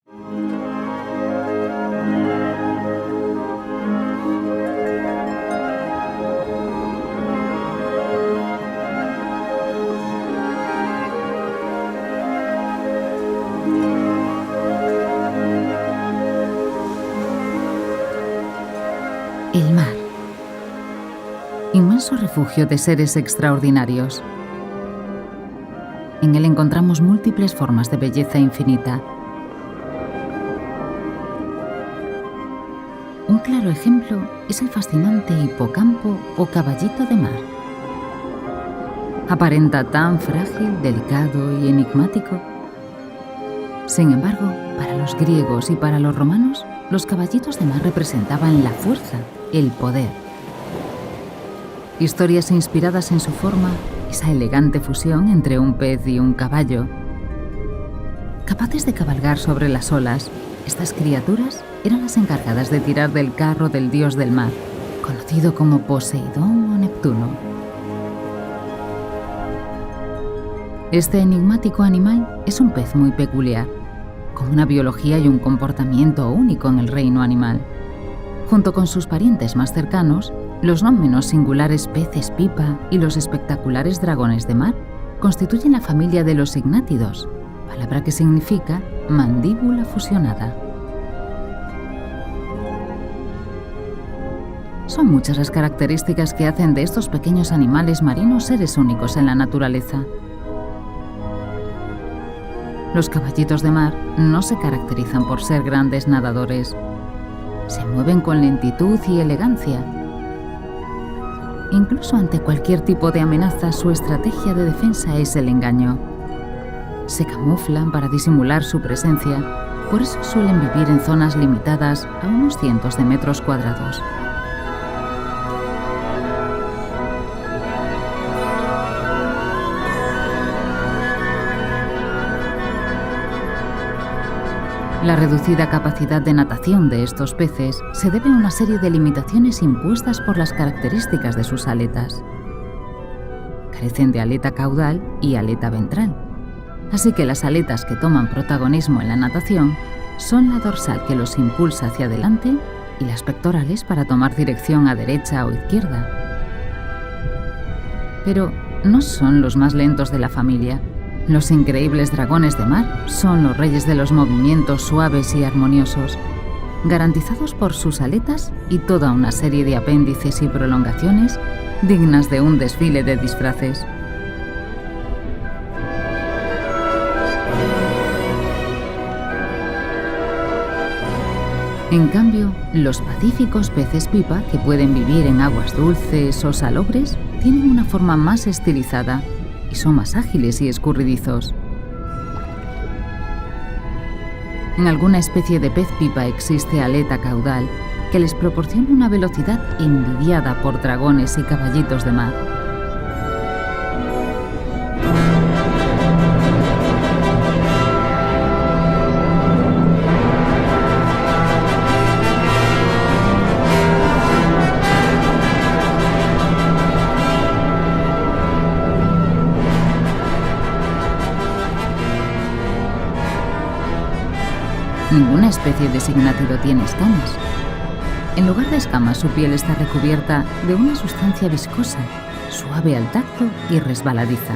El mar. Inmenso refugio de seres extraordinarios. En él encontramos múltiples formas de belleza infinita. Un claro ejemplo es el fascinante hipocampo o caballito de mar. Aparenta tan frágil, delicado y enigmático. Sin embargo, para los griegos y para los romanos, los caballitos de mar representaban la fuerza, el poder. Historias inspiradas en su forma, esa elegante fusión entre un pez y un caballo. Capaces de cabalgar sobre las olas, estas criaturas eran las encargadas de tirar del carro del dios del mar, conocido como Poseidón o Neptuno. Este enigmático animal es un pez muy peculiar, con una biología y un comportamiento único en el reino animal. Junto con sus parientes más cercanos, los no menos singulares peces pipa y los espectaculares dragones de mar, constituyen la familia de los signátidos, palabra que significa mandíbula fusionada. Son muchas las características que hacen de estos pequeños animales marinos seres únicos en la naturaleza. Los caballitos de mar no se caracterizan por ser grandes nadadores. Se mueven con lentitud y elegancia. Incluso ante cualquier tipo de amenaza, su estrategia de defensa es el engaño. Se camuflan para disimular su presencia, por eso suelen vivir en zonas limitadas a unos cientos de metros cuadrados. La reducida capacidad de natación de estos peces se debe a una serie de limitaciones impuestas por las características de sus aletas. Carecen de aleta caudal y aleta ventral, así que las aletas que toman protagonismo en la natación son la dorsal que los impulsa hacia adelante y las pectorales para tomar dirección a derecha o izquierda. Pero no son los más lentos de la familia. Los increíbles dragones de mar son los reyes de los movimientos suaves y armoniosos, garantizados por sus aletas y toda una serie de apéndices y prolongaciones dignas de un desfile de disfraces. En cambio, los pacíficos peces pipa, que pueden vivir en aguas dulces o salobres, tienen una forma más estilizada y son más ágiles y escurridizos. En alguna especie de pez pipa existe aleta caudal que les proporciona una velocidad envidiada por dragones y caballitos de mar. Ninguna especie de signátido tiene escamas. En lugar de escamas, su piel está recubierta de una sustancia viscosa, suave al tacto y resbaladiza.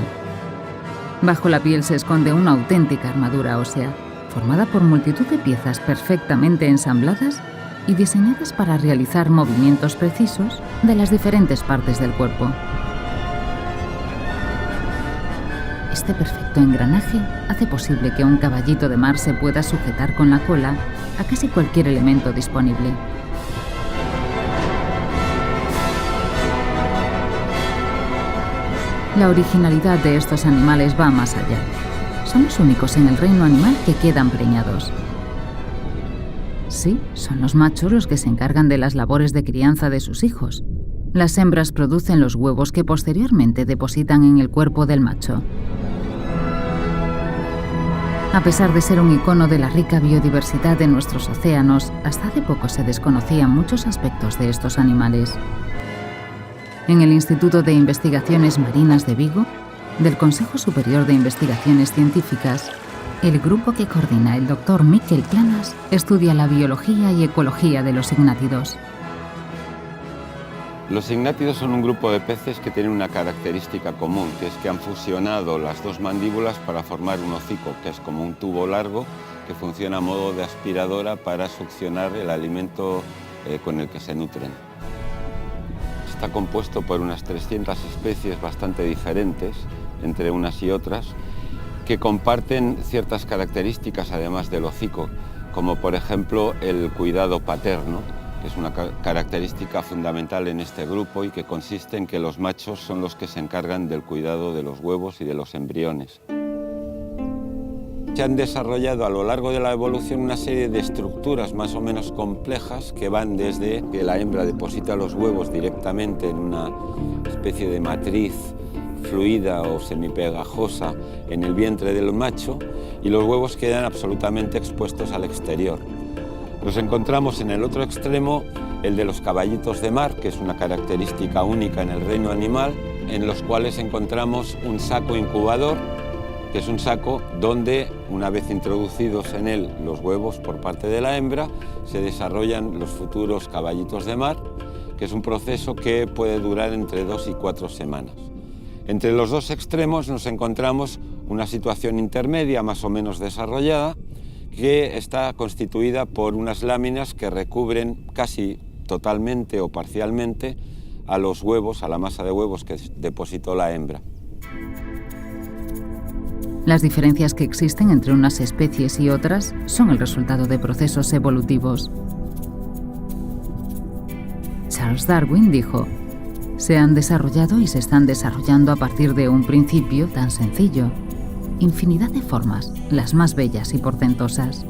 Bajo la piel se esconde una auténtica armadura ósea, formada por multitud de piezas perfectamente ensambladas y diseñadas para realizar movimientos precisos de las diferentes partes del cuerpo. Este perfecto engranaje hace posible que un caballito de mar se pueda sujetar con la cola a casi cualquier elemento disponible. La originalidad de estos animales va más allá. Son los únicos en el reino animal que quedan preñados. Sí, son los machos los que se encargan de las labores de crianza de sus hijos. Las hembras producen los huevos que posteriormente depositan en el cuerpo del macho. A pesar de ser un icono de la rica biodiversidad de nuestros océanos, hasta hace poco se desconocían muchos aspectos de estos animales. En el Instituto de Investigaciones Marinas de Vigo, del Consejo Superior de Investigaciones Científicas, El grupo que coordina el Dr. Miquel Planas estudia la biología y ecología de los ignátidos. Los ignátidos son un grupo de peces que tienen una característica común, que es que han fusionado las dos mandíbulas para formar un hocico, que es como un tubo largo que funciona a modo de aspiradora para succionar el alimento con el que se nutren. Está compuesto por unas 300 especies bastante diferentes entre unas y otras, que comparten ciertas características además del hocico, como por ejemplo el cuidado paterno, que es una característica fundamental en este grupo y que consiste en que los machos son los que se encargan del cuidado de los huevos y de los embriones. Se han desarrollado a lo largo de la evolución una serie de estructuras más o menos complejas que van desde que la hembra deposita los huevos directamente en una especie de matriz fluida o semipegajosa en el vientre del macho y los huevos quedan absolutamente expuestos al exterior. Nos encontramos en el otro extremo el de los caballitos de mar, que es una característica única en el reino animal, en los cuales encontramos un saco incubador, que es un saco donde, una vez introducidos en él los huevos por parte de la hembra, se desarrollan los futuros caballitos de mar, que es un proceso que puede durar entre 2 y 4 semanas. Entre los dos extremos nos encontramos una situación intermedia más o menos desarrollada que está constituida por unas láminas que recubren casi totalmente o parcialmente a los huevos, a la masa de huevos que depositó la hembra. Las diferencias que existen entre unas especies y otras son el resultado de procesos evolutivos. Charles Darwin dijo: se han desarrollado y se están desarrollando a partir de un principio tan sencillo. Infinidad de formas, las más bellas y portentosas.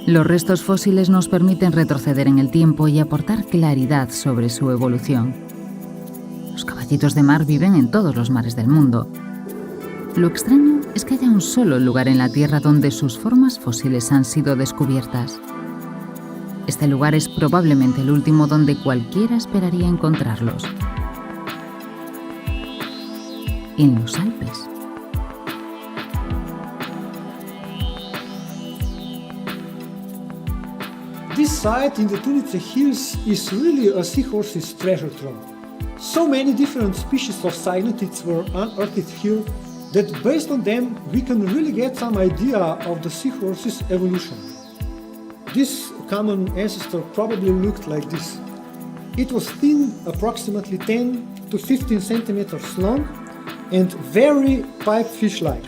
Los restos fósiles nos permiten retroceder en el tiempo y aportar claridad sobre su evolución. Los caballitos de mar viven en todos los mares del mundo. Lo extraño es que haya un solo lugar en la Tierra donde sus formas fósiles han sido descubiertas. Este lugar es probablemente el último donde cualquiera esperaría encontrarlos. En los Alpes. This site in the Tunitze Hills is really a seahorse's treasure trove. So many different species of cygnetids were unearthed here that based on them we can really get some idea of the seahorse's evolution. This common ancestor probably looked like this. It was thin, approximately 10 to 15 centimeters long and very pipefish-like.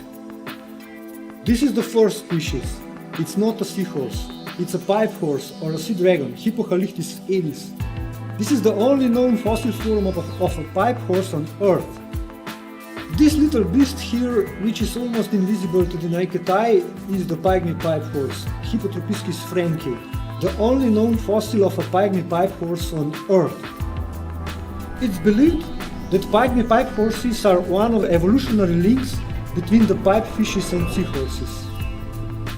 This is the first species. It's not a seahorse. It's a pipe horse or a sea dragon, Hippocalyptis aedes. This is the only known fossil form of a pipe horse on Earth. This little beast here, which is almost invisible to the naked eye, is the pygmy pipe horse, Hippotropiscus franki, the only known fossil of a pygmy pipe horse on Earth. It's believed that pygmy pipe horses are one of the evolutionary links between the pipe fishes and seahorses.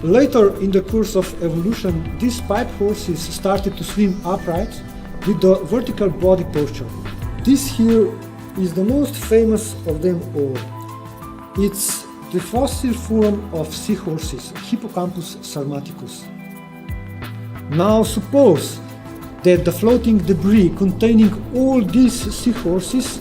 Later in the course of evolution, these pipe horses started to swim upright with the vertical body posture. This here is the most famous of them all. It's the fossil form of seahorses, Hippocampus sarmaticus. Now suppose that the floating debris containing all these seahorses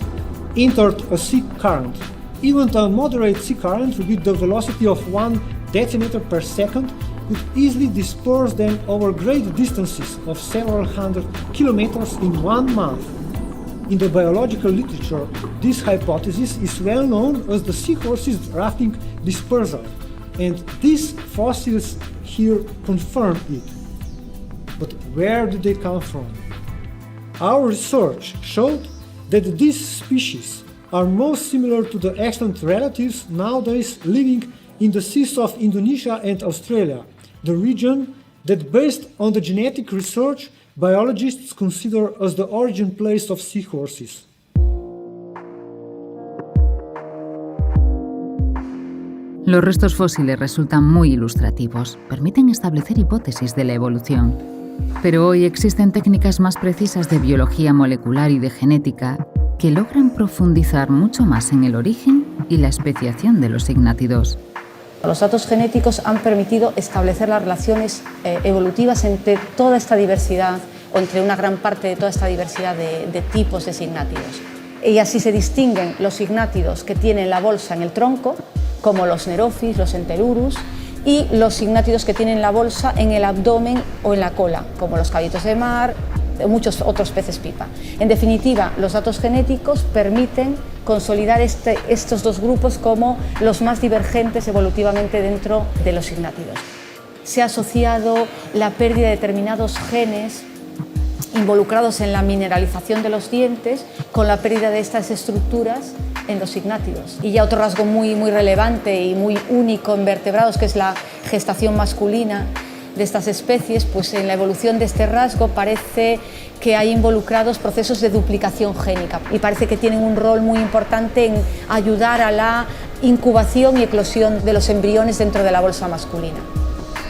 entered a sea current. Even a moderate sea current with the velocity of 1 decimeter per second could easily disperse them over great distances of several hundred kilometers in 1 month. In the biological literature, this hypothesis is well known as the seahorses rafting dispersal, and these fossils here confirm it. But where did they come from? Our research showed that these species are most similar to the extant relatives nowadays living in the seas of Indonesia and Australia, the region that, based on the genetic research, biologists consider as the origin place of seahorses. Los restos fósiles resultan muy ilustrativos, permiten establecer hipótesis de la evolución. Pero hoy existen técnicas más precisas de biología molecular y de genética que logran profundizar mucho más en el origen y la especiación de los ignátidos. Los datos genéticos han permitido establecer las relaciones evolutivas entre toda esta diversidad, o entre una gran parte de toda esta diversidad de tipos de signátidos. Y así se distinguen los signátidos que tienen la bolsa en el tronco, como los Nerophis, los Entelurus, y los signátidos que tienen la bolsa en el abdomen o en la cola, como los caballitos de mar, muchos otros peces pipa. En definitiva, los datos genéticos permiten consolidar estos dos grupos como los más divergentes evolutivamente dentro de los signátidos. Se ha asociado la pérdida de determinados genes involucrados en la mineralización de los dientes con la pérdida de estas estructuras en los signátidos. Y ya otro rasgo muy relevante y muy único en vertebrados, que es la gestación masculina de estas especies, pues en la evolución de este rasgo parece que hay involucrados procesos de duplicación génica y parece que tienen un rol muy importante en ayudar a la incubación y eclosión de los embriones dentro de la bolsa masculina.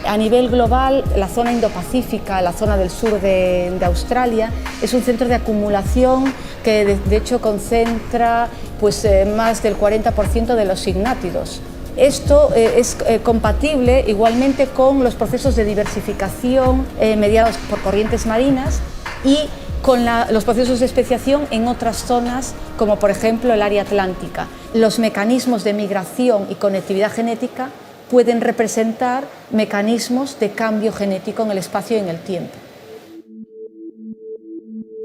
A nivel global, la zona indopacífica, la zona del sur de Australia, es un centro de acumulación que de hecho concentra pues, más del 40% de los signátidos. Esto es compatible igualmente con los procesos de diversificación mediados por corrientes marinas y con los procesos de especiación en otras zonas, como por ejemplo el área atlántica. Los mecanismos de migración y conectividad genética pueden representar mecanismos de cambio genético en el espacio y en el tiempo.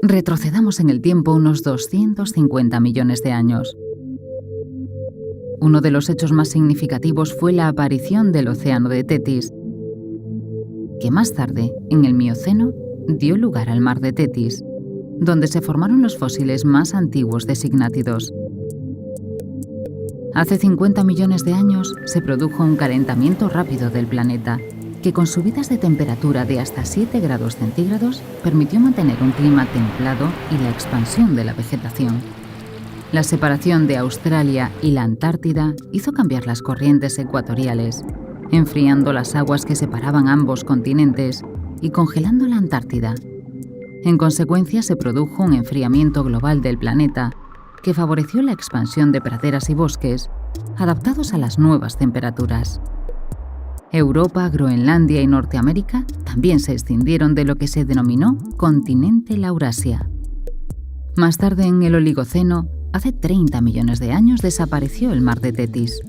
Retrocedamos en el tiempo unos 250 millones de años. Uno de los hechos más significativos fue la aparición del océano de Tetis, que más tarde, en el Mioceno, dio lugar al mar de Tetis, donde se formaron los fósiles más antiguos de signátidos. Hace 50 millones de años se produjo un calentamiento rápido del planeta, que con subidas de temperatura de hasta 7 grados centígrados permitió mantener un clima templado y la expansión de la vegetación. La separación de Australia y la Antártida hizo cambiar las corrientes ecuatoriales, enfriando las aguas que separaban ambos continentes y congelando la Antártida. En consecuencia, se produjo un enfriamiento global del planeta que favoreció la expansión de praderas y bosques adaptados a las nuevas temperaturas. Europa, Groenlandia y Norteamérica también se extendieron de lo que se denominó continente Laurasia. Más tarde, en el Oligoceno, hace 30 millones de años, desapareció el mar de Tetis.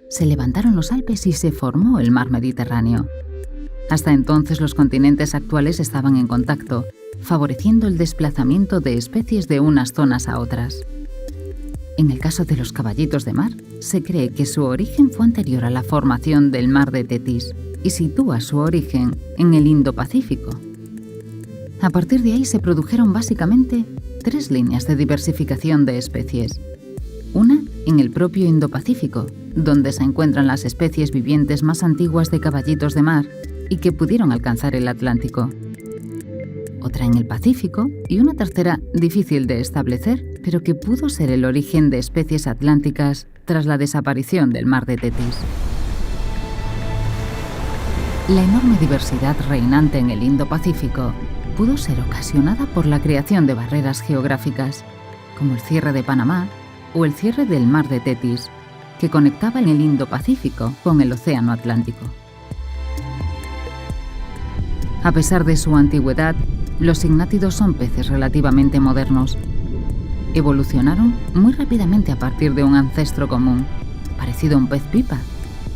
Se levantaron los Alpes y se formó el mar Mediterráneo. Hasta entonces, los continentes actuales estaban en contacto, favoreciendo el desplazamiento de especies de unas zonas a otras. En el caso de los caballitos de mar, se cree que su origen fue anterior a la formación del mar de Tetis y sitúa su origen en el Indo-Pacífico. A partir de ahí se produjeron básicamente 3 líneas de diversificación de especies. Una en el propio Indo-Pacífico, donde se encuentran las especies vivientes más antiguas de caballitos de mar y que pudieron alcanzar el Atlántico. Otra en el Pacífico y una tercera difícil de establecer, pero que pudo ser el origen de especies atlánticas tras la desaparición del mar de Tetis. La enorme diversidad reinante en el Indo-Pacífico pudo ser ocasionada por la creación de barreras geográficas, como el cierre de Panamá o el cierre del mar de Tetis, que conectaba el Indo-Pacífico con el Océano Atlántico. A pesar de su antigüedad, los signátidos son peces relativamente modernos. Evolucionaron muy rápidamente a partir de un ancestro común, parecido a un pez pipa,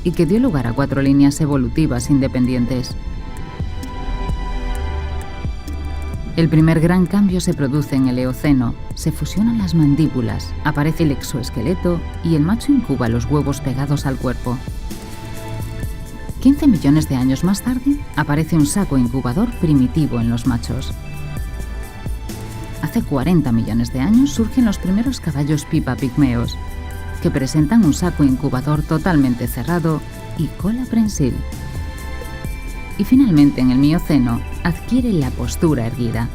y que dio lugar a 4 líneas evolutivas independientes. El primer gran cambio se produce en el Eoceno. Se fusionan las mandíbulas, aparece el exoesqueleto y el macho incuba los huevos pegados al cuerpo. 15 millones de años más tarde, aparece un saco incubador primitivo en los machos. Hace 40 millones de años surgen los primeros caballos pipa pigmeos, que presentan un saco incubador totalmente cerrado y cola prensil. Y finalmente, en el Mioceno, adquiere la postura erguida.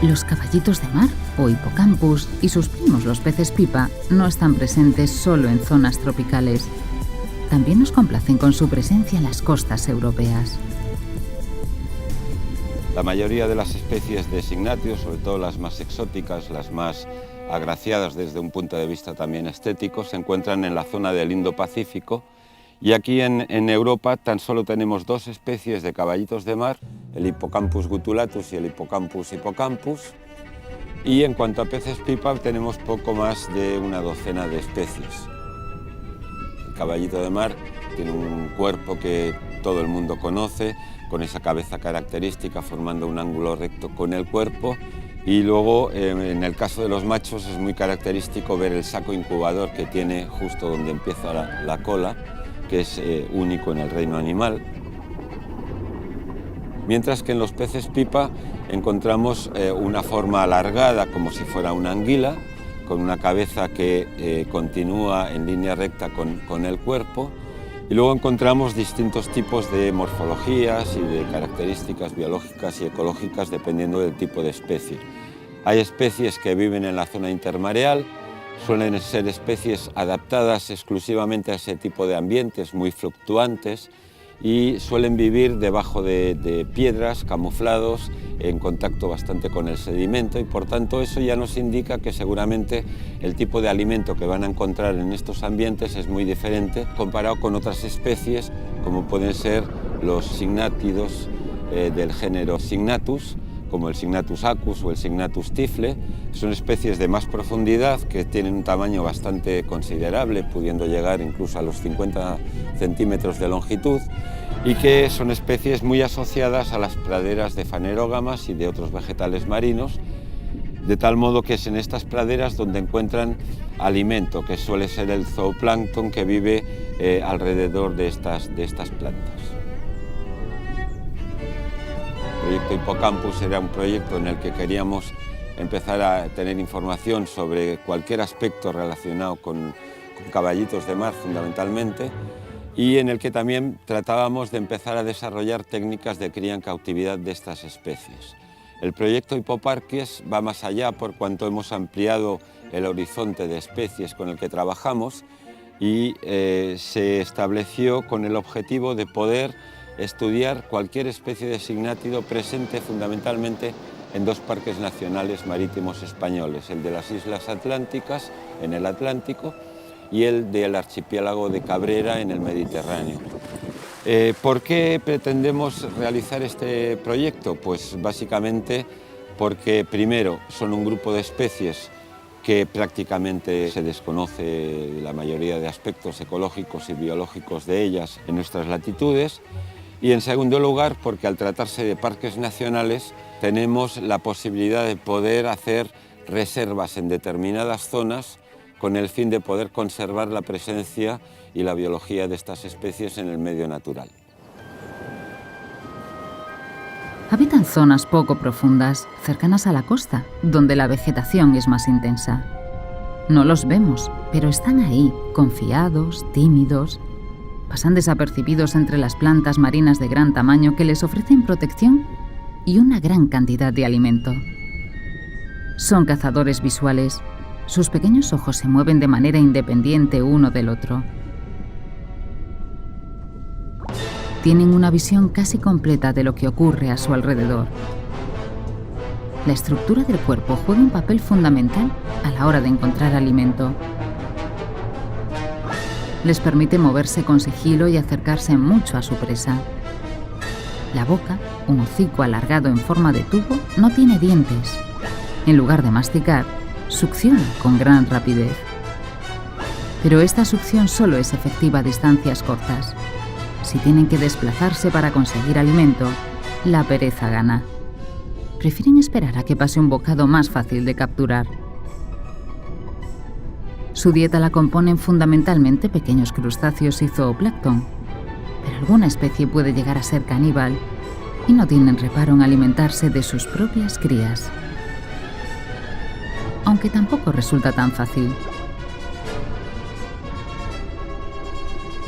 Los caballitos de mar, o Hippocampus, y sus primos los peces pipa, no están presentes solo en zonas tropicales. También nos complacen con su presencia en las costas europeas. La mayoría de las especies de signátidos, sobre todo las más exóticas, las más agraciadas desde un punto de vista también estético, se encuentran en la zona del Indo-Pacífico, y aquí en Europa tan solo tenemos 2 especies de caballitos de mar, el Hippocampus gutulatus y el Hippocampus hippocampus, y en cuanto a peces pipa tenemos poco más de una docena de especies. El caballito de mar tiene un cuerpo que todo el mundo conoce, con esa cabeza característica formando un ángulo recto con el cuerpo, y luego en el caso de los machos es muy característico ver el saco incubador que tiene justo donde empieza la cola, que es único en el reino animal. Mientras que en los peces pipa encontramos una forma alargada como si fuera una anguila, con una cabeza que continúa en línea recta con el cuerpo, y luego encontramos distintos tipos de morfologías y de características biológicas y ecológicas dependiendo del tipo de especie. Hay especies que viven en la zona intermareal, suelen ser especies adaptadas exclusivamente a ese tipo de ambientes muy fluctuantes y suelen vivir debajo de piedras, camuflados, en contacto bastante con el sedimento, y por tanto eso ya nos indica que seguramente el tipo de alimento que van a encontrar en estos ambientes es muy diferente comparado con otras especies como pueden ser los signátidos del género Signatus, como el Signatus acus o el Signatus tifle. Son especies de más profundidad que tienen un tamaño bastante considerable, pudiendo llegar incluso a los 50 centímetros de longitud, y que son especies muy asociadas a las praderas de fanerógamas y de otros vegetales marinos, de tal modo que es en estas praderas donde encuentran alimento, que suele ser el zooplancton que vive alrededor de estas plantas. El proyecto Hippocampus era un proyecto en el que queríamos empezar a tener información sobre cualquier aspecto relacionado con caballitos de mar fundamentalmente, y en el que también tratábamos de empezar a desarrollar técnicas de cría en cautividad de estas especies. El proyecto Hippoparques va más allá por cuanto hemos ampliado el horizonte de especies con el que trabajamos, y se estableció con el objetivo de poder estudiar cualquier especie de signátido presente fundamentalmente en 2 parques nacionales marítimos españoles, el de las Islas Atlánticas en el Atlántico y el del archipiélago de Cabrera en el Mediterráneo. ¿Por qué pretendemos realizar este proyecto? Pues básicamente porque primero son un grupo de especies que prácticamente se desconoce la mayoría de aspectos ecológicos y biológicos de ellas en nuestras latitudes, y en segundo lugar porque al tratarse de parques nacionales tenemos la posibilidad de poder hacer reservas en determinadas zonas con el fin de poder conservar la presencia y la biología de estas especies en el medio natural. Habitan zonas poco profundas, cercanas a la costa, donde la vegetación es más intensa. No los vemos, pero están ahí, confiados, tímidos. Pasan desapercibidos entre las plantas marinas de gran tamaño que les ofrecen protección y una gran cantidad de alimento. Son cazadores visuales. Sus pequeños ojos se mueven de manera independiente uno del otro. Tienen una visión casi completa de lo que ocurre a su alrededor. La estructura del cuerpo juega un papel fundamental a la hora de encontrar alimento. Les permite moverse con sigilo y acercarse mucho a su presa. La boca, un hocico alargado en forma de tubo, no tiene dientes. En lugar de masticar, succiona con gran rapidez. Pero esta succión solo es efectiva a distancias cortas. Si tienen que desplazarse para conseguir alimento, la pereza gana. Prefieren esperar a que pase un bocado más fácil de capturar. Su dieta la componen fundamentalmente pequeños crustáceos y zooplancton, pero alguna especie puede llegar a ser caníbal y no tienen reparo en alimentarse de sus propias crías. Aunque tampoco resulta tan fácil.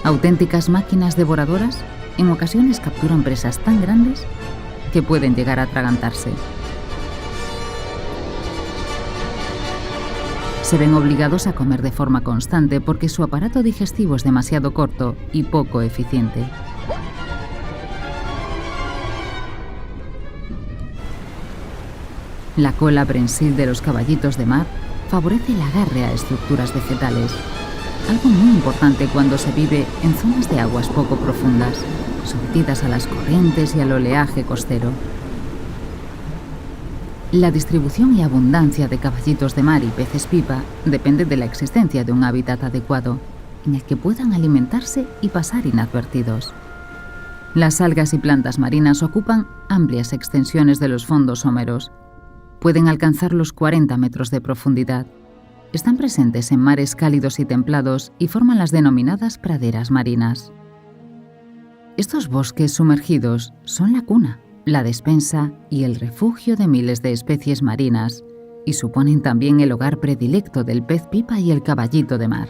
Auténticas máquinas devoradoras en ocasiones capturan presas tan grandes que pueden llegar a atragantarse. Se ven obligados a comer de forma constante porque su aparato digestivo es demasiado corto y poco eficiente. La cola prensil de los caballitos de mar favorece el agarre a estructuras vegetales, algo muy importante cuando se vive en zonas de aguas poco profundas, sometidas a las corrientes y al oleaje costero. La distribución y abundancia de caballitos de mar y peces pipa depende de la existencia de un hábitat adecuado en el que puedan alimentarse y pasar inadvertidos. Las algas y plantas marinas ocupan amplias extensiones de los fondos someros. Pueden alcanzar los 40 metros de profundidad. Están presentes en mares cálidos y templados y forman las denominadas praderas marinas. Estos bosques sumergidos son la cuna, la despensa y el refugio de miles de especies marinas y suponen también el hogar predilecto del pez pipa y el caballito de mar.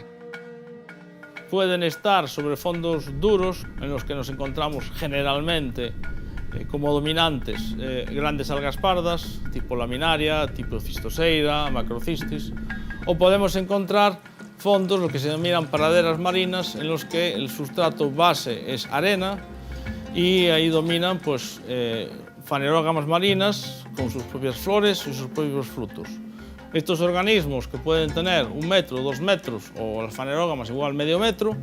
Pueden estar sobre fondos duros en los que nos encontramos generalmente como dominantes grandes algas pardas, tipo laminaria, tipo cistoseira, macrocistis, o podemos encontrar fondos, lo que se denominan praderas marinas, en los que el sustrato base es arena y ahí dominan pues, fanerógamas marinas con sus propias flores y sus propios frutos. Estos organismos, que pueden tener 1 metro, 2 metros o las fanerógamas igual medio metro,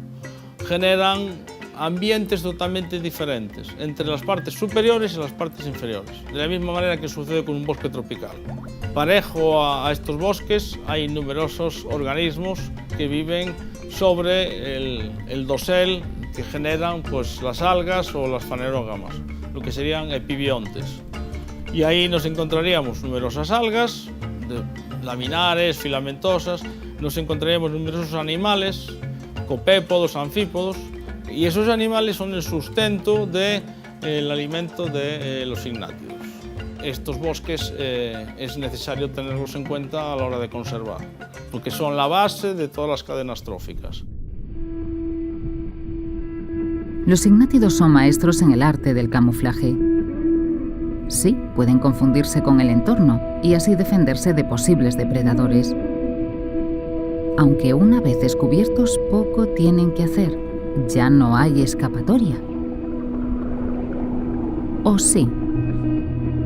generan ambientes totalmente diferentes entre las partes superiores y las partes inferiores, de la misma manera que sucede con un bosque tropical. Parejo a estos bosques hay numerosos organismos que viven sobre el dosel que generan pues, las algas o las fanerógamas, lo que serían epibiontes. Y ahí nos encontraríamos numerosas algas, laminares, filamentosas, nos encontraríamos numerosos animales, copépodos, anfípodos, y esos animales son el sustento del alimento de los ignátidos. Estos bosques es necesario tenerlos en cuenta a la hora de conservar, porque son la base de todas las cadenas tróficas. Los ignátidos son maestros en el arte del camuflaje. Sí, pueden confundirse con el entorno y así defenderse de posibles depredadores. Aunque una vez descubiertos, poco tienen que hacer. Ya no hay escapatoria. ¿O sí?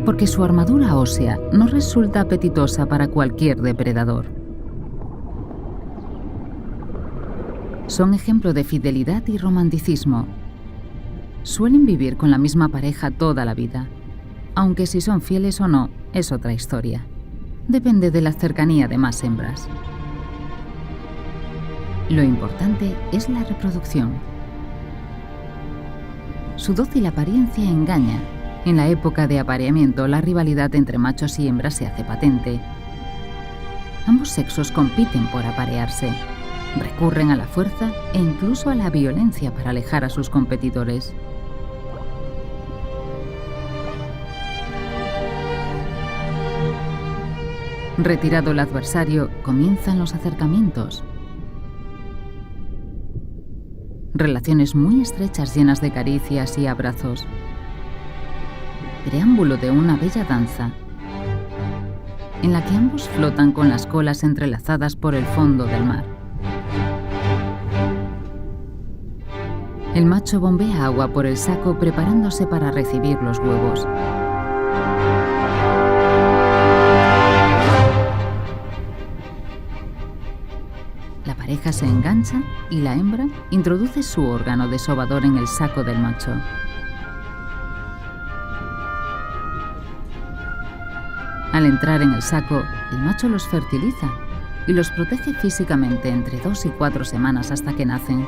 Porque su armadura ósea no resulta apetitosa para cualquier depredador. Son ejemplo de fidelidad y romanticismo. Suelen vivir con la misma pareja toda la vida, aunque si son fieles o no es otra historia. Depende de la cercanía de más hembras. Lo importante es la reproducción. Su dócil apariencia engaña. En la época de apareamiento, la rivalidad entre machos y hembras se hace patente. Ambos sexos compiten por aparearse. Recurren a la fuerza e incluso a la violencia para alejar a sus competidores. Retirado el adversario, comienzan los acercamientos. Relaciones muy estrechas llenas de caricias y abrazos. Preámbulo de una bella danza, en la que ambos flotan con las colas entrelazadas por el fondo del mar. El macho bombea agua por el saco preparándose para recibir los huevos. La pareja se engancha y la hembra introduce su órgano desovador en el saco del macho. Al entrar en el saco, el macho los fertiliza y los protege físicamente entre 2 y 4 semanas hasta que nacen.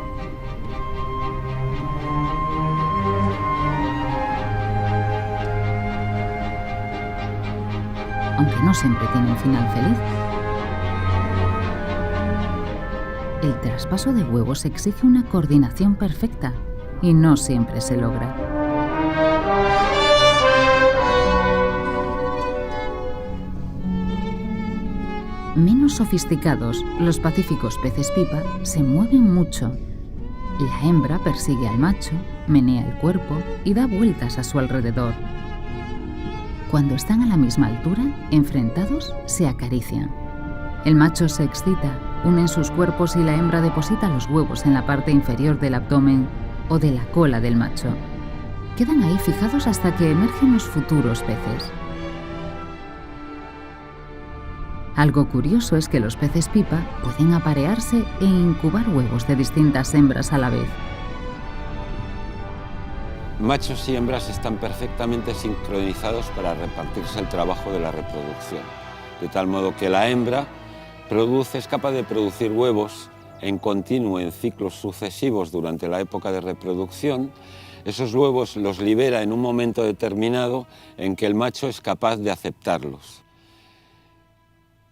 Aunque no siempre tiene un final feliz. El traspaso de huevos exige una coordinación perfecta y no siempre se logra. Menos sofisticados, los pacíficos peces pipa se mueven mucho. La hembra persigue al macho, menea el cuerpo y da vueltas a su alrededor. Cuando están a la misma altura, enfrentados, se acarician. El macho se excita, unen sus cuerpos y la hembra deposita los huevos en la parte inferior del abdomen o de la cola del macho. Quedan ahí fijados hasta que emergen los futuros peces. Algo curioso es que los peces pipa pueden aparearse e incubar huevos de distintas hembras a la vez. Machos y hembras están perfectamente sincronizados para repartirse el trabajo de la reproducción, de tal modo que la hembra es capaz de producir huevos en continuo en ciclos sucesivos durante la época de reproducción. Esos huevos los libera en un momento determinado en que el macho es capaz de aceptarlos.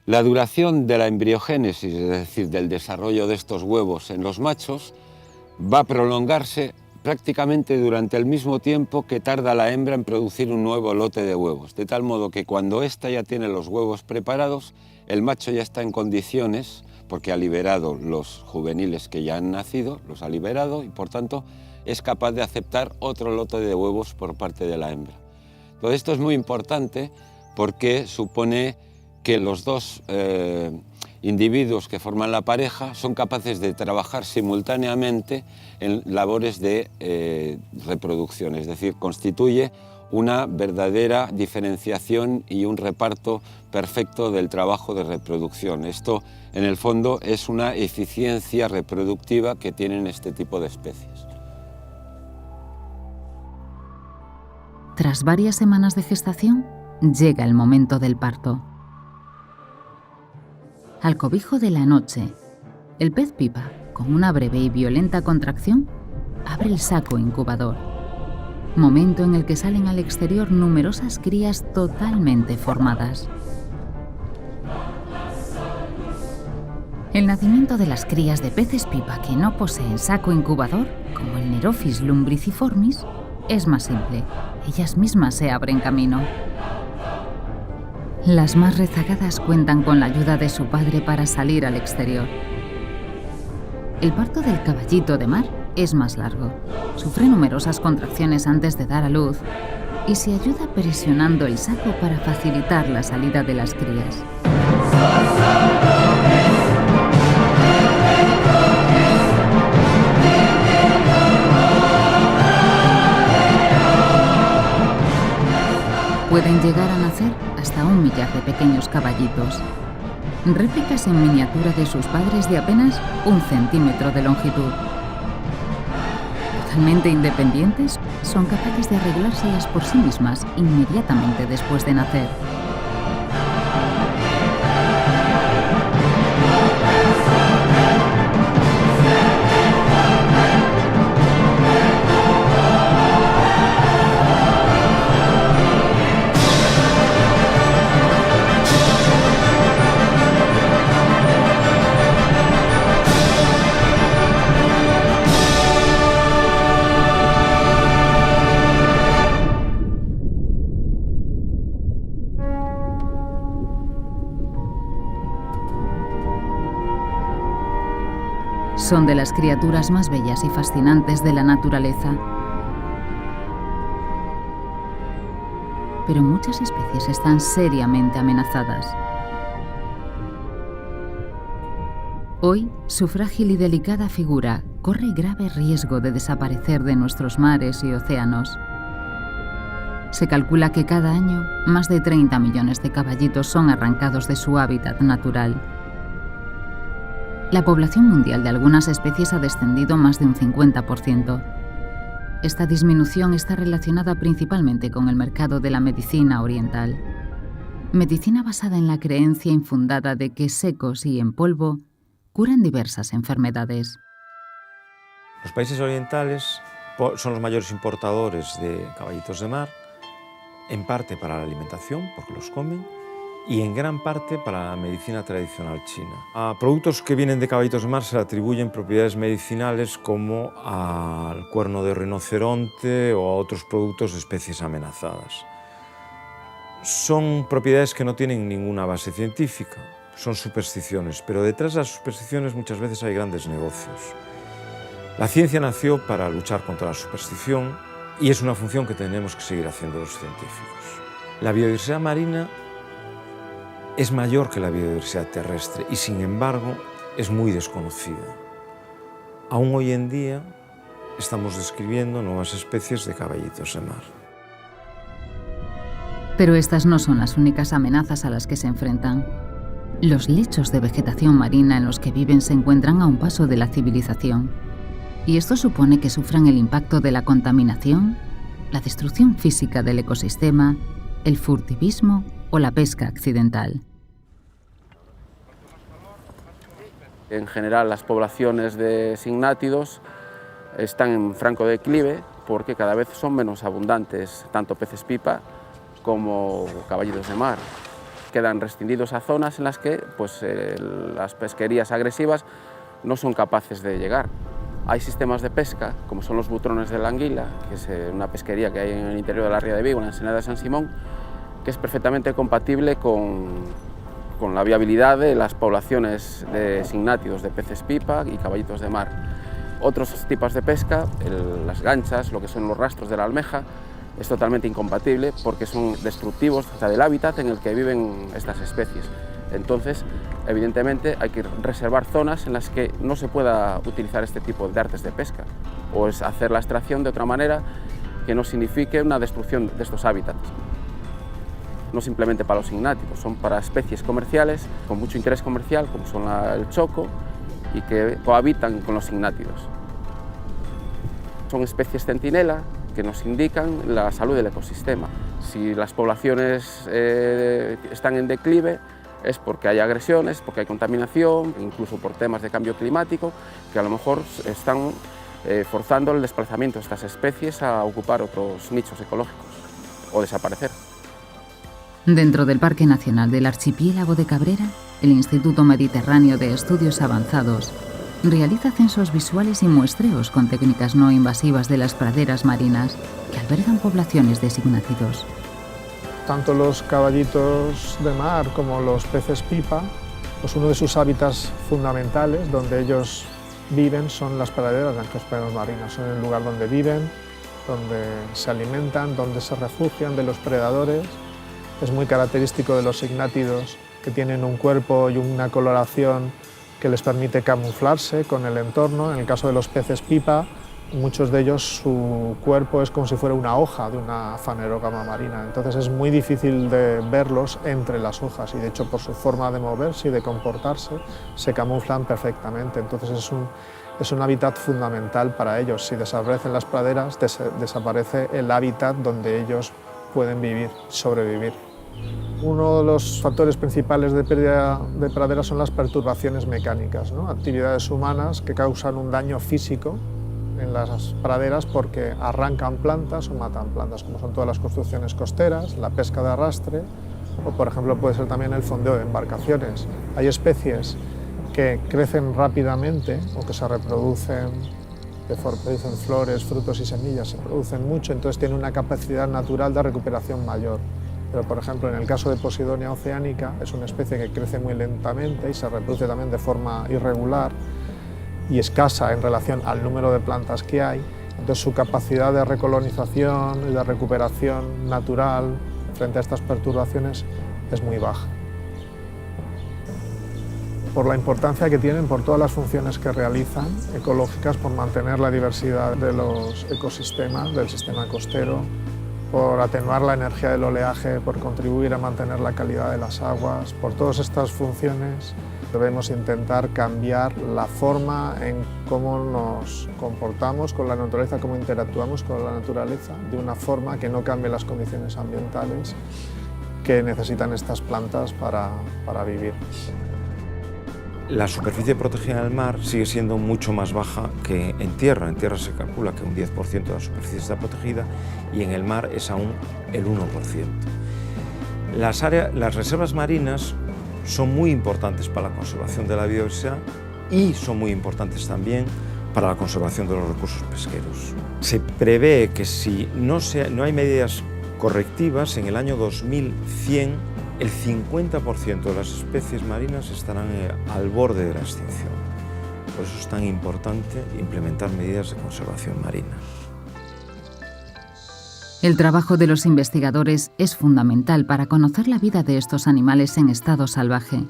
La duración de la embriogénesis, es decir, del desarrollo de estos huevos en los machos, va a prolongarse prácticamente durante el mismo tiempo que tarda la hembra en producir un nuevo lote de huevos, de tal modo que cuando ésta ya tiene los huevos preparados, el macho ya está en condiciones, porque ha liberado los juveniles que ya han nacido, los ha liberado y por tanto es capaz de aceptar otro lote de huevos por parte de la hembra. Todo esto es muy importante porque supone que los dos individuos que forman la pareja son capaces de trabajar simultáneamente en labores de reproducción, es decir, constituye una verdadera diferenciación y un reparto perfecto del trabajo de reproducción. Esto, en el fondo, es una eficiencia reproductiva que tienen este tipo de especies. Tras varias semanas de gestación, llega el momento del parto. Al cobijo de la noche, el pez pipa, con una breve y violenta contracción, abre el saco incubador, momento en el que salen al exterior numerosas crías totalmente formadas. El nacimiento de las crías de peces pipa que no poseen saco incubador, como el Nerophis lumbriciformis, es más simple. Ellas mismas se abren camino. Las más rezagadas cuentan con la ayuda de su padre para salir al exterior. El parto del caballito de mar es más largo. Sufre numerosas contracciones antes de dar a luz y se ayuda presionando el saco para facilitar la salida de las crías. Pueden llegar a nacer hasta 1 millar de pequeños caballitos, réplicas en miniatura de sus padres de apenas 1 centímetro de longitud. Totalmente independientes, son capaces de arreglárselas por sí mismas inmediatamente después de nacer. Son de las criaturas más bellas y fascinantes de la naturaleza. Pero muchas especies están seriamente amenazadas. Hoy, su frágil y delicada figura corre grave riesgo de desaparecer de nuestros mares y océanos. Se calcula que cada año más de 30 millones de caballitos son arrancados de su hábitat natural. La población mundial de algunas especies ha descendido más de un 50%. Esta disminución está relacionada principalmente con el mercado de la medicina oriental. Medicina basada en la creencia infundada de que secos y en polvo curan diversas enfermedades. Los países orientales son los mayores importadores de caballitos de mar, en parte para la alimentación, porque los comen, y en gran parte para la medicina tradicional china. A productos que vienen de caballitos de mar se le atribuyen propiedades medicinales como al cuerno de rinoceronte o a otros productos de especies amenazadas. Son propiedades que no tienen ninguna base científica, son supersticiones, pero detrás de las supersticiones muchas veces hay grandes negocios. La ciencia nació para luchar contra la superstición y es una función que tenemos que seguir haciendo los científicos. La biodiversidad marina es mayor que la biodiversidad terrestre y, sin embargo, es muy desconocida. Aún hoy en día estamos describiendo nuevas especies de caballitos de mar. Pero estas no son las únicas amenazas a las que se enfrentan. Los lechos de vegetación marina en los que viven se encuentran a un paso de la civilización, y esto supone que sufran el impacto de la contaminación, la destrucción física del ecosistema, el furtivismo o la pesca accidental. En general, las poblaciones de signátidos están en franco declive porque cada vez son menos abundantes, tanto peces pipa como caballitos de mar. Quedan restringidos a zonas en las que las pesquerías agresivas no son capaces de llegar. Hay sistemas de pesca, como son los butrones de la anguila, que es una pesquería que hay en el interior de la Ría de Vigo, en la ensenada de San Simón, que es perfectamente compatible con la viabilidad de las poblaciones de signátidos, de peces pipa y caballitos de mar. Otros tipos de pesca, las ganchas, lo que son los rastros de la almeja, es totalmente incompatible porque son destructivos hasta del hábitat en el que viven estas especies. Entonces, evidentemente, hay que reservar zonas en las que no se pueda utilizar este tipo de artes de pesca, o es hacer la extracción de otra manera que no signifique una destrucción de estos hábitats. No simplemente para los signátidos, son para especies comerciales con mucho interés comercial, como son el choco, y que cohabitan con los signátidos. Son especies centinela que nos indican la salud del ecosistema. Si las poblaciones están en declive es porque hay agresiones, porque hay contaminación, incluso por temas de cambio climático, que a lo mejor están forzando el desplazamiento de estas especies a ocupar otros nichos ecológicos o desaparecer. Dentro del Parque Nacional del Archipiélago de Cabrera, el Instituto Mediterráneo de Estudios Avanzados realiza censos visuales y muestreos con técnicas no invasivas de las praderas marinas que albergan poblaciones de signátidos. Tanto los caballitos de mar como los peces pipa, pues uno de sus hábitats fundamentales donde ellos viven son las praderas de angiospermas marinas. Son el lugar donde viven, donde se alimentan, donde se refugian de los predadores. Es muy característico de los signátidos que tienen un cuerpo y una coloración que les permite camuflarse con el entorno. En el caso de los peces pipa, muchos de ellos su cuerpo es como si fuera una hoja de una fanerógama marina, entonces es muy difícil de verlos entre las hojas y de hecho por su forma de moverse y de comportarse se camuflan perfectamente, entonces es un hábitat fundamental para ellos. Si desaparecen las praderas, desaparece el hábitat donde ellos pueden vivir, sobrevivir. Uno de los factores principales de pérdida de praderas son las perturbaciones mecánicas, ¿no? Actividades humanas que causan un daño físico en las praderas porque arrancan plantas o matan plantas, como son todas las construcciones costeras, la pesca de arrastre o, por ejemplo, puede ser también el fondeo de embarcaciones. Hay especies que crecen rápidamente o que se reproducen, producen flores, frutos y semillas, se producen mucho, entonces tienen una capacidad natural de recuperación mayor. Pero, por ejemplo, en el caso de Posidonia oceanica, es una especie que crece muy lentamente y se reproduce también de forma irregular y escasa en relación al número de plantas que hay. Entonces, su capacidad de recolonización y de recuperación natural frente a estas perturbaciones es muy baja. Por la importancia que tienen, por todas las funciones que realizan, ecológicas, por mantener la diversidad de los ecosistemas, del sistema costero, por atenuar la energía del oleaje, por contribuir a mantener la calidad de las aguas. Por todas estas funciones debemos intentar cambiar la forma en cómo nos comportamos con la naturaleza, cómo interactuamos con la naturaleza, de una forma que no cambie las condiciones ambientales que necesitan estas plantas para vivir. La superficie protegida del mar sigue siendo mucho más baja que en tierra. En tierra se calcula que un 10% de la superficie está protegida y en el mar es aún el 1%. Las reservas marinas son muy importantes para la conservación de la biodiversidad y son muy importantes también para la conservación de los recursos pesqueros. Se prevé que si no hay medidas correctivas, en el año 2100 el 50% de las especies marinas estarán al borde de la extinción. Por eso es tan importante implementar medidas de conservación marina. El trabajo de los investigadores es fundamental para conocer la vida de estos animales en estado salvaje.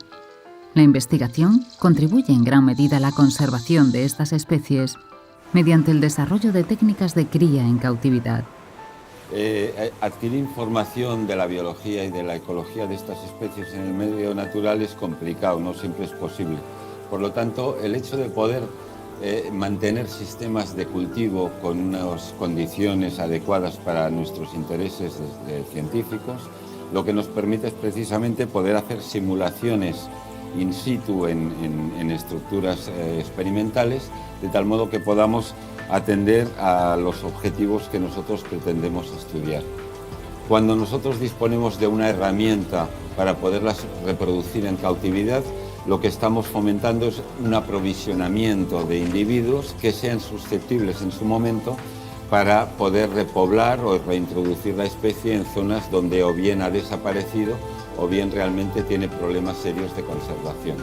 La investigación contribuye en gran medida a la conservación de estas especies mediante el desarrollo de técnicas de cría en cautividad. Adquirir información de la biología y de la ecología de estas especies en el medio natural es complicado, no siempre es posible. Por lo tanto, el hecho de poder mantener sistemas de cultivo con unas condiciones adecuadas para nuestros intereses científicos, lo que nos permite es precisamente poder hacer simulaciones in situ en estructuras experimentales, de tal modo que podamos atender a los objetivos que nosotros pretendemos estudiar. Cuando nosotros disponemos de una herramienta para poderlas reproducir en cautividad, lo que estamos fomentando es un aprovisionamiento de individuos que sean susceptibles en su momento para poder repoblar o reintroducir la especie en zonas donde o bien ha desaparecido o bien realmente tiene problemas serios de conservación.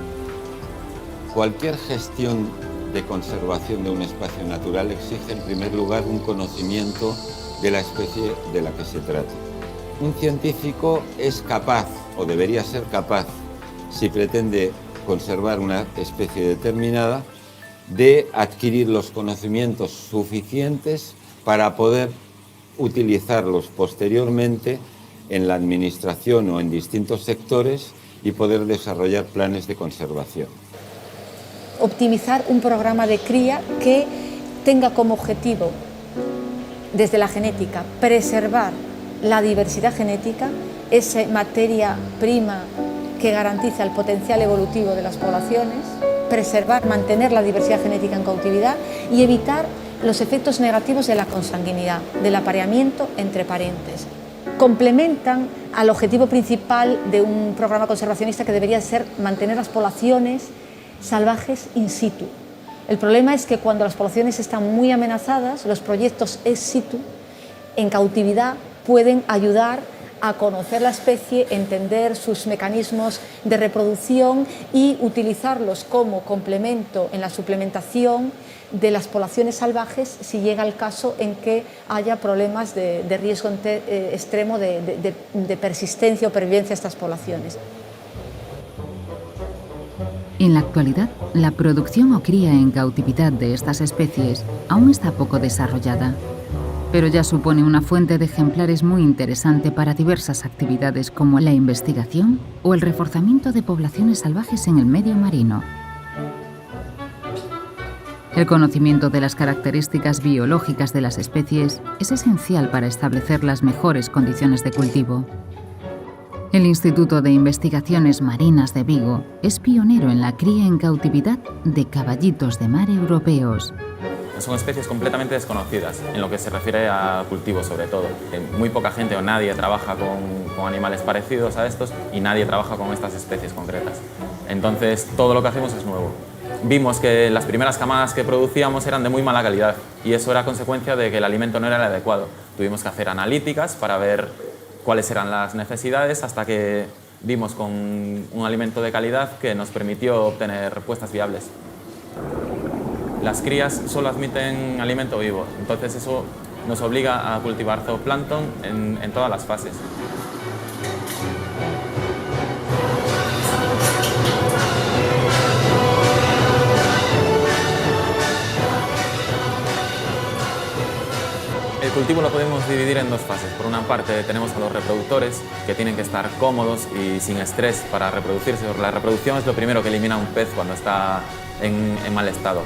Cualquier gestión de conservación de un espacio natural exige en primer lugar un conocimiento de la especie de la que se trata. Un científico es capaz, o debería ser capaz, si pretende conservar una especie determinada, de adquirir los conocimientos suficientes para poder utilizarlos posteriormente en la administración o en distintos sectores y poder desarrollar planes de conservación. Optimizar un programa de cría que tenga como objetivo, desde la genética, preservar la diversidad genética, esa materia prima que garantiza el potencial evolutivo de las poblaciones, preservar, mantener la diversidad genética en cautividad y evitar los efectos negativos de la consanguinidad, del apareamiento entre parientes. Complementan al objetivo principal de un programa conservacionista que debería ser mantener las poblaciones salvajes in situ. El problema es que cuando las poblaciones están muy amenazadas, los proyectos ex situ, en cautividad, pueden ayudar a conocer la especie, entender sus mecanismos de reproducción y utilizarlos como complemento en la suplementación de las poblaciones salvajes si llega el caso en que haya problemas de riesgo extremo de persistencia o pervivencia de estas poblaciones. En la actualidad, la producción o cría en cautividad de estas especies aún está poco desarrollada, pero ya supone una fuente de ejemplares muy interesante para diversas actividades como la investigación o el reforzamiento de poblaciones salvajes en el medio marino. El conocimiento de las características biológicas de las especies es esencial para establecer las mejores condiciones de cultivo. El Instituto de Investigaciones Marinas de Vigo es pionero en la cría en cautividad de caballitos de mar europeos. Son especies completamente desconocidas en lo que se refiere a cultivo, sobre todo. Muy poca gente o nadie trabaja con animales parecidos a estos y nadie trabaja con estas especies concretas. Entonces, todo lo que hacemos es nuevo. Vimos que las primeras camadas que producíamos eran de muy mala calidad y eso era consecuencia de que el alimento no era el adecuado. Tuvimos que hacer analíticas para ver cuáles eran las necesidades hasta que dimos con un alimento de calidad que nos permitió obtener puestas viables. Las crías solo admiten alimento vivo, entonces eso nos obliga a cultivar zooplancton en todas las fases. El cultivo lo podemos dividir en dos fases. Por una parte tenemos a los reproductores que tienen que estar cómodos y sin estrés para reproducirse. La reproducción es lo primero que elimina un pez cuando está en mal estado.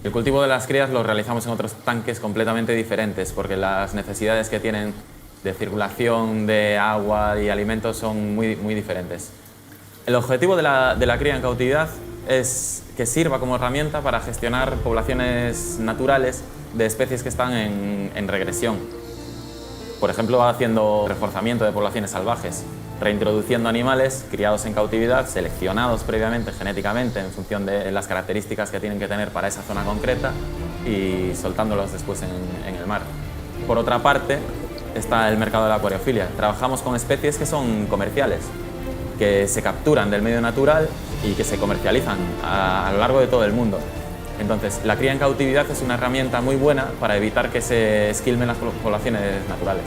El cultivo de las crías lo realizamos en otros tanques completamente diferentes porque las necesidades que tienen de circulación de agua y alimentos son muy diferentes. El objetivo de la cría en cautividad es que sirva como herramienta para gestionar poblaciones naturales de especies que están en regresión. Por ejemplo, haciendo reforzamiento de poblaciones salvajes, reintroduciendo animales criados en cautividad, seleccionados previamente genéticamente en función de las características que tienen que tener para esa zona concreta y soltándolos después en el mar. Por otra parte, está el mercado de la acuariofilia. Trabajamos con especies que son comerciales, que se capturan del medio natural y que se comercializan a lo largo de todo el mundo. Entonces, la cría en cautividad es una herramienta muy buena para evitar que se esquilmen las poblaciones naturales.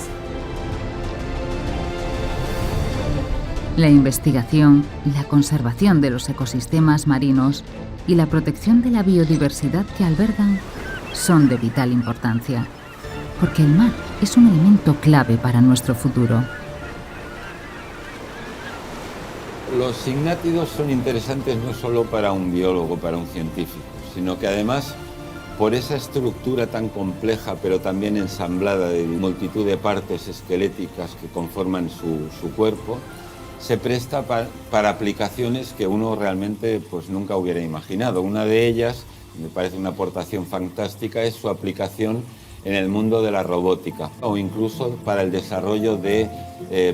La investigación, la conservación de los ecosistemas marinos y la protección de la biodiversidad que albergan son de vital importancia, porque el mar es un elemento clave para nuestro futuro. Los signátidos son interesantes no solo para un biólogo, para un científico, sino que además, por esa estructura tan compleja, pero también ensamblada de multitud de partes esqueléticas que conforman su cuerpo, se presta para aplicaciones que uno realmente pues, nunca hubiera imaginado. Una de ellas, me parece una aportación fantástica, es su aplicación en el mundo de la robótica o incluso para el desarrollo de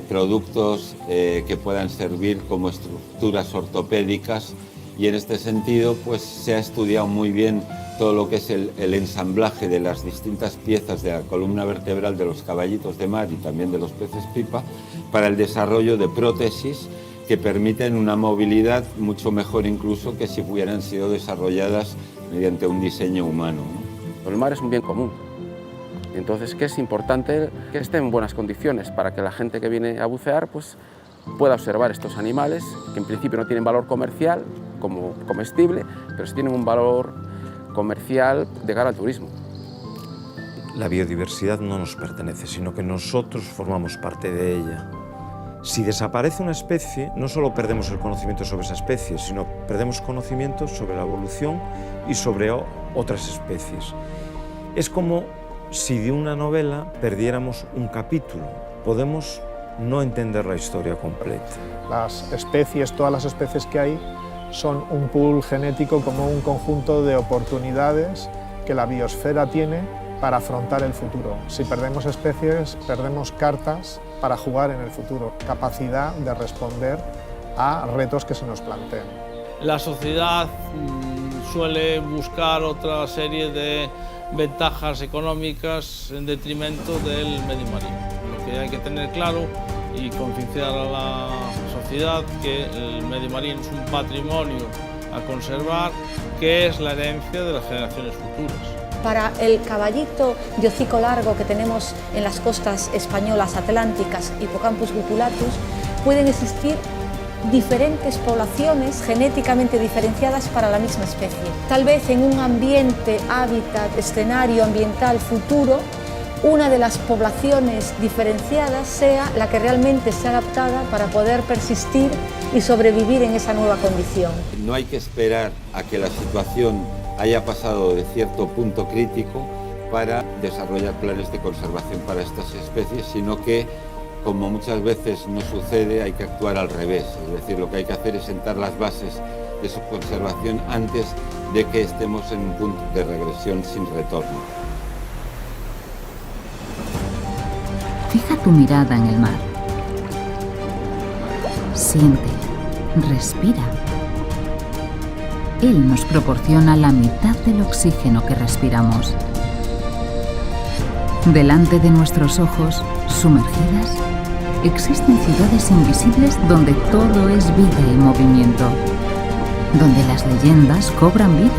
productos que puedan servir como estructuras ortopédicas, y en este sentido pues, se ha estudiado muy bien todo lo que es el ensamblaje de las distintas piezas de la columna vertebral de los caballitos de mar y también de los peces pipa para el desarrollo de prótesis que permiten una movilidad mucho mejor incluso que si hubieran sido desarrolladas mediante un diseño humano, ¿no? El mar es un bien común, entonces que es importante que esté en buenas condiciones para que la gente que viene a bucear pues, pueda observar estos animales que en principio no tienen valor comercial como comestible, pero sí tienen un valor comercial de cara al turismo. La biodiversidad no nos pertenece, sino que nosotros formamos parte de ella. Si desaparece una especie, no solo perdemos el conocimiento sobre esa especie, sino perdemos conocimiento sobre la evolución y sobre otras especies. Es como si de una novela perdiéramos un capítulo. Podemos no entender la historia completa. Las especies, todas las especies que hay, son un pool genético como un conjunto de oportunidades que la biosfera tiene para afrontar el futuro. Si perdemos especies, perdemos cartas para jugar en el futuro, capacidad de responder a retos que se nos planteen. La sociedad suele buscar otra serie de ventajas económicas en detrimento del medio marino. Lo que hay que tener claro y concienciar a la sociedad que el medio marino es un patrimonio a conservar, que es la herencia de las generaciones futuras. Para el caballito de hocico largo que tenemos en las costas españolas atlánticas, Hippocampus gutulatus, pueden existir diferentes poblaciones genéticamente diferenciadas para la misma especie. Tal vez en un ambiente, hábitat, escenario ambiental futuro, una de las poblaciones diferenciadas sea la que realmente esté adaptada para poder persistir y sobrevivir en esa nueva condición. No hay que esperar a que la situación haya pasado de cierto punto crítico para desarrollar planes de conservación para estas especies, sino que, como muchas veces nos sucede, hay que actuar al revés. Es decir, lo que hay que hacer es sentar las bases de su conservación antes de que estemos en un punto de regresión sin retorno. Fija tu mirada en el mar. Siente, respira. Él nos proporciona la mitad del oxígeno que respiramos. Delante de nuestros ojos, sumergidas, existen ciudades invisibles donde todo es vida y movimiento, donde las leyendas cobran vida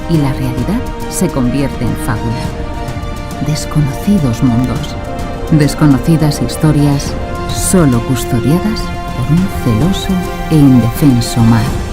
y la realidad se convierte en fábula. Desconocidos mundos, desconocidas historias, solo custodiadas por un celoso e indefenso mar.